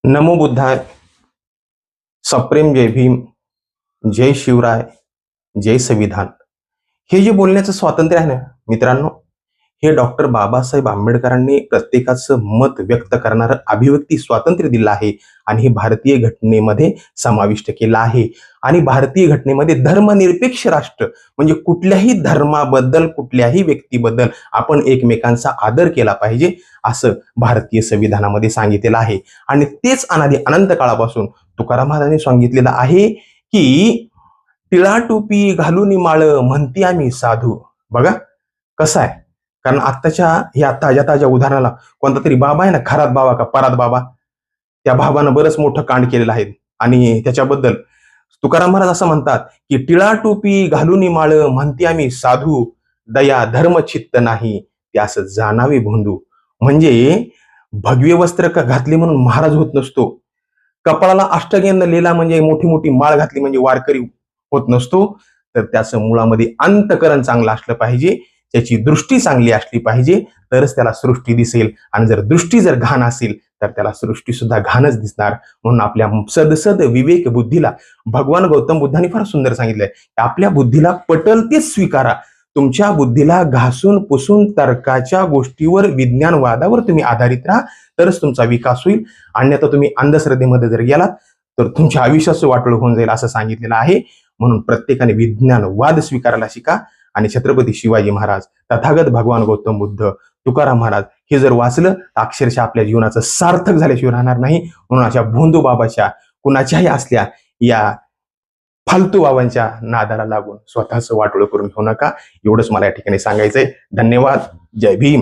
नमो बुद्धाय. सप्रेम जय भीम. जय शिवराय. जय संविधान. हे जे बोलण्याचं स्वातंत्र्य आहे ना मित्रांनो, हे डॉक्टर बाबासाहेब आंबेडकरांनी प्रत्येकाचं मत व्यक्त करणारं अभिव्यक्ती स्वातंत्र्य दिलं आहे आणि हे भारतीय घटनेमध्ये समाविष्ट केलं आहे. आणि भारतीय घटनेमध्ये धर्मनिरपेक्ष राष्ट्र म्हणजे कुठल्याही धर्माबद्दल कुठल्याही व्यक्तीबद्दल आपण एकमेकांचा आदर केला पाहिजे असं भारतीय संविधानामध्ये सांगितलेलं आहे. आणि तेच अनादी अनंत काळापासून तुकाराम महाराजांनी सांगितलेलं आहे की टिळा टोपी घालून माळ म्हणती आम्ही साधू. बघा कसं आहे, कारण आत्ताच्या या ताज्या ताज्या उदाहरणाला कोणता तरी बाबा आहे ना, खरात बाबा का परात बाबा, त्या बाबानं बरंच मोठं कांड केलेलं आहे. आणि त्याच्याबद्दल तुकाराम महाराज असं म्हणतात की टिळा टोपी घालून माळ म्हणती आम्ही साधू, दया धर्म चित्त नाही त्यास जाणावे भोंदू. म्हणजे भगवे वस्त्र का घातले म्हणून महाराज होत नसतो, कपाळाला अष्टगंध लिहिला म्हणजे मोठी मोठी माळ घातली म्हणजे वारकरी होत नसतो. तर त्याचं मुळामध्ये अंतकरण चांगलं असलं पाहिजे, त्याची दृष्टी चांगली असली पाहिजे, तरच त्याला सृष्टी दिसेल. आणि जर दृष्टी जर घाण असेल तर त्याला सृष्टी सुद्धा घाणच दिसणार. म्हणून आपल्या सदसद विवेक बुद्धीला भगवान गौतम बुद्धांनी फार सुंदर सांगितलंय, आपल्या बुद्धीला पटल तेच स्वीकारा. तुमच्या बुद्धीला घासून पुसून तर्काच्या गोष्टीवर विज्ञानवादावर तुम्ही आधारित राहा, तरच तुमचा विकास होईल. अन्यथा तुम्ही अंधश्रद्धेमध्ये जर गेलात तर तुमच्या आयुष्याचं वाटोळ होऊन जाईल असं सांगितलेलं आहे. म्हणून प्रत्येकाने विज्ञानवाद स्वीकारायला शिका. आणि छत्रपती शिवाजी महाराज, तथागत भगवान गौतम बुद्ध, तुकाराम महाराज हे जर वाचलं तर अक्षरशः आपल्या जीवनाचं सार्थक झाल्याशिवाय राहणार नाही. म्हणून अशा भोंदू बाबाच्या कुणाच्याही असल्या या फालतू बाबांच्या नादाला लागून स्वतःच वाटोळ करून घेऊ नका. एवढंच मला या ठिकाणी सांगायचंय. धन्यवाद. जय भीम.